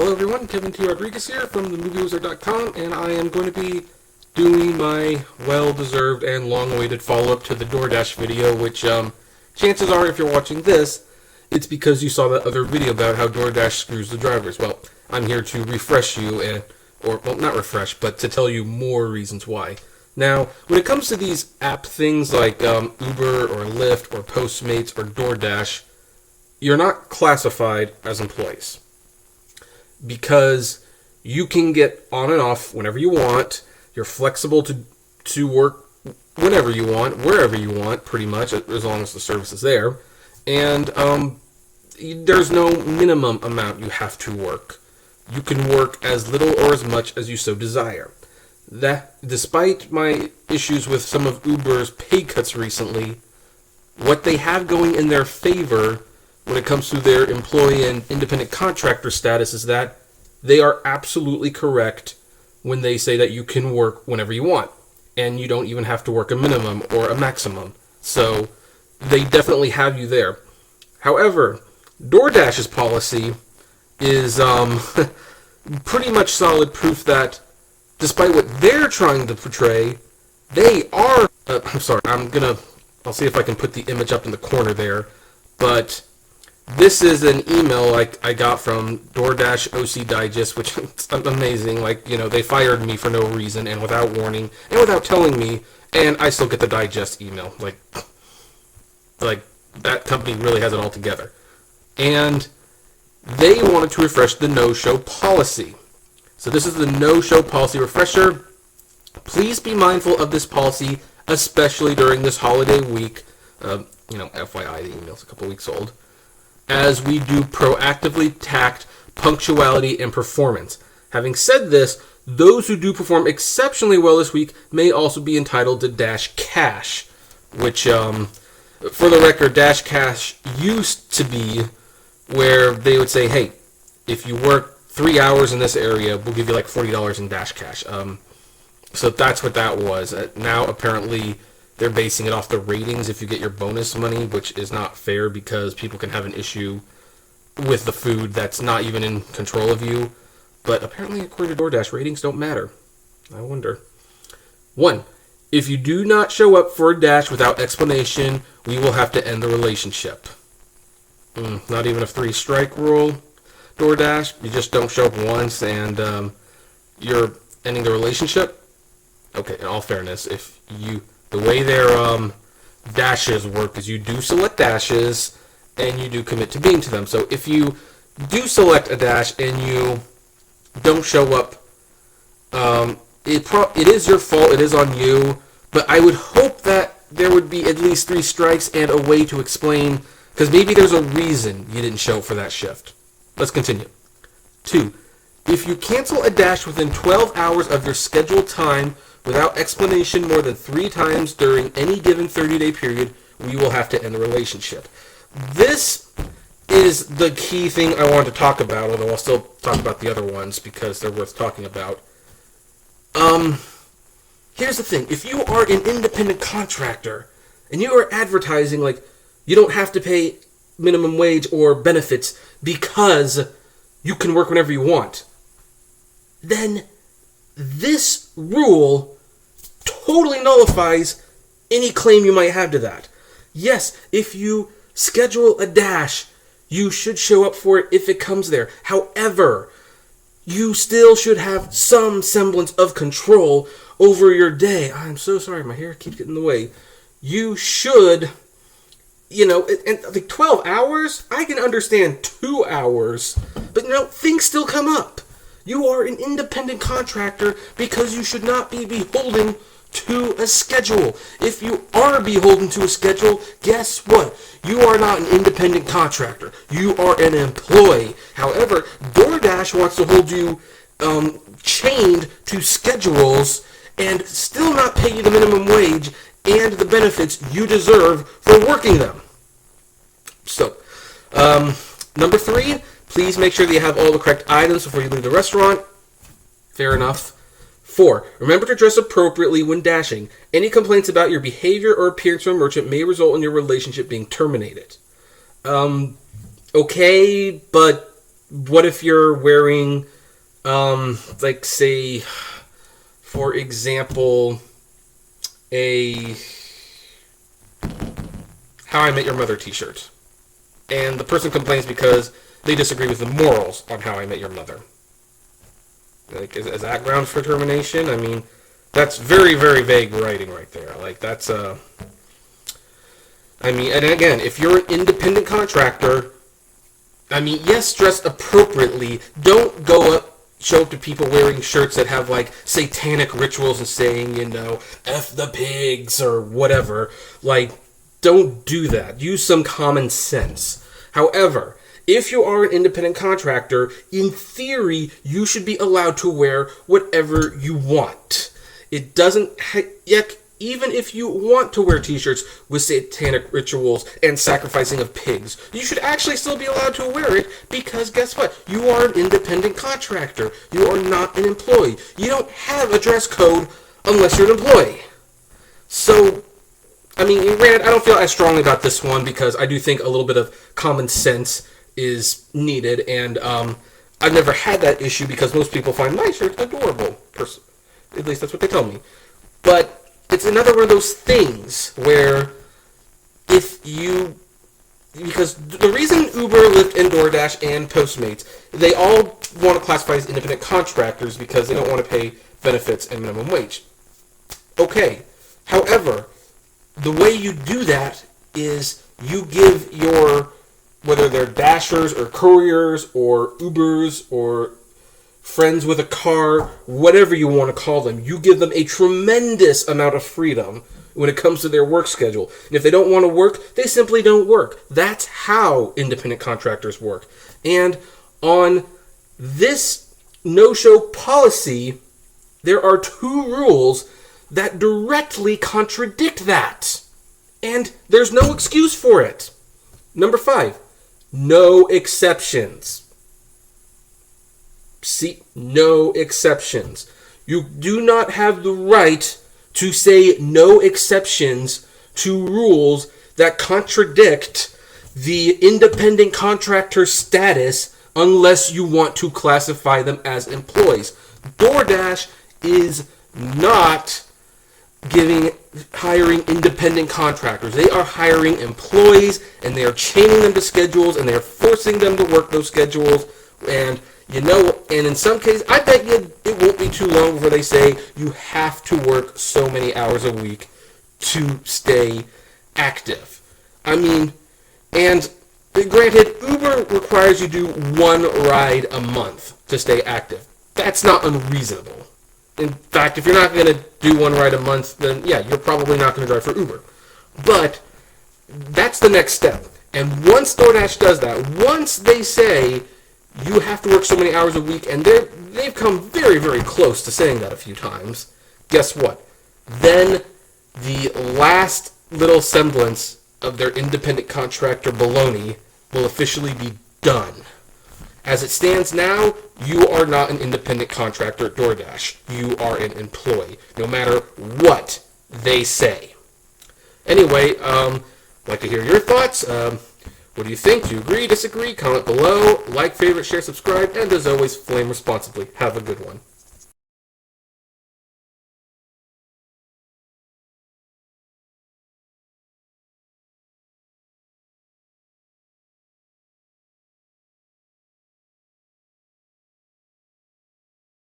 Hello everyone, Kevin T. Rodriguez here from themoviewizard.com, and I am going to be doing my well-deserved and long-awaited follow-up to the DoorDash video, which chances are if you're watching this, it's because you saw that other video about how DoorDash screws the drivers. Well, I'm here to refresh you, not refresh, but to tell you more reasons why. Now, when it comes to these app things like Uber or Lyft or Postmates or DoorDash, you're not classified as employees, because you can get on and off whenever you want. You're flexible to work whenever you want, wherever you want, pretty much, as long as the service is there. And there's no minimum amount you have to work. You can work as little or as much as you so desire. That, despite my issues with some of Uber's pay cuts recently, what they have going in their favor when it comes to their employee and independent contractor status is that they are absolutely correct when they say that you can work whenever you want, and you don't even have to work a minimum or a maximum. So they definitely have you there. However, DoorDash's policy is pretty much solid proof that despite what they're trying to portray, they are... I'm sorry, I'll see if I can put the image up in the corner there, but this is an email I got from DoorDash OC Digest, which is amazing. They fired me for no reason and without warning and without telling me, and I still get the Digest email. Like that company really has it all together. And they wanted to refresh the no-show policy. So this is the no-show policy refresher. Please be mindful of this policy, especially during this holiday week. FYI, the email's a couple weeks old. As we do proactively tact punctuality and performance. Having said this, those who do perform exceptionally well this week may also be entitled to Dash Cash, which, for the record, Dash Cash used to be where they would say, hey, if you work 3 hours in this area, we'll give you like $40 in Dash Cash. So that's what that was. Now, apparently, they're basing it off the ratings if you get your bonus money, which is not fair because people can have an issue with the food that's not even in control of you. But apparently, according to DoorDash, ratings don't matter. I wonder. 1. If you do not show up for a dash without explanation, we will have to end the relationship. Not even a 3-strike rule, DoorDash. You just don't show up once and you're ending the relationship? Okay, in all fairness, the way their dashes work is you do select dashes and you do commit to being to them. So if you do select a dash and you don't show up, it is your fault, it is on you, but I would hope that there would be at least 3 strikes and a way to explain, because maybe there's a reason you didn't show up for that shift. Let's continue. 2. If you cancel a dash within 12 hours of your scheduled time without explanation more than 3 times during any given 30-day period, we will have to end the relationship. This is the key thing I want to talk about, although I'll still talk about the other ones because they're worth talking about. Here's the thing. If you are an independent contractor and you are advertising like you don't have to pay minimum wage or benefits because you can work whenever you want, then this rule totally nullifies any claim you might have to that. Yes, if you schedule a dash, you should show up for it if it comes there. However, you still should have some semblance of control over your day. I'm so sorry, my hair keeps getting in the way. You should, and like 12 hours, I can understand 2 hours, but things still come up. You are an independent contractor because you should not be beholden to a schedule. If you are beholden to a schedule, guess what? You are not an independent contractor. You are an employee. However, DoorDash wants to hold you chained to schedules and still not pay you the minimum wage and the benefits you deserve for working them. So, number 3, please make sure that you have all the correct items before you leave the restaurant. Fair enough. 4. Remember to dress appropriately when dashing. Any complaints about your behavior or appearance from a merchant may result in your relationship being terminated. Okay, but what if you're wearing, like, say, for example, a How I Met Your Mother t-shirt, and the person complains because they disagree with the morals on How I Met Your Mother. Like, is that grounds for termination? I mean, that's very, very vague writing right there. Like, that's, I mean, and again, if you're an independent contractor, I mean, yes, dress appropriately. Don't show up to people wearing shirts that have, like, satanic rituals and saying, F the pigs or whatever. Like, don't do that. Use some common sense. However, if you are an independent contractor, in theory, you should be allowed to wear whatever you want. It doesn't, even if you want to wear t-shirts with satanic rituals and sacrificing of pigs, you should actually still be allowed to wear it because guess what? You are an independent contractor. You are not an employee. You don't have a dress code unless you're an employee. So, I mean, granted, I don't feel as strongly about this one because I do think a little bit of common sense is needed, and I've never had that issue because most people find my shirt adorable. At least that's what they tell me. But it's another one of those things where because the reason Uber, Lyft, and DoorDash, and Postmates, they all want to classify as independent contractors because they don't want to pay benefits and minimum wage. Okay, however, the way you do that is you give whether they're dashers or couriers or Ubers or friends with a car, whatever you want to call them, you give them a tremendous amount of freedom when it comes to their work schedule. And if they don't want to work, they simply don't work. That's how independent contractors work. And on this no-show policy, there are 2 rules that directly contradict that. And there's no excuse for it. Number 5, no exceptions. See, no exceptions. You do not have the right to say no exceptions to rules that contradict the independent contractor status unless you want to classify them as employees. DoorDash is not hiring independent contractors. They are hiring employees, and they are chaining them to schedules, and they are forcing them to work those schedules. And and in some cases, I bet you it won't be too long before they say you have to work so many hours a week to stay active. I mean, and granted, Uber requires you to do 1 ride a month to stay active. That's not unreasonable. In fact, if you're not going to do 1 ride a month, then yeah, you're probably not going to drive for Uber. But that's the next step. And once DoorDash does that, once they say you have to work so many hours a week, and they've come very, very close to saying that a few times, guess what? Then the last little semblance of their independent contractor baloney will officially be done. As it stands now, you are not an independent contractor at DoorDash. You are an employee, no matter what they say. Anyway, like to hear your thoughts. What do you think? Do you agree, disagree? Comment below. Like, favorite, share, subscribe, and as always, flame responsibly. Have a good one.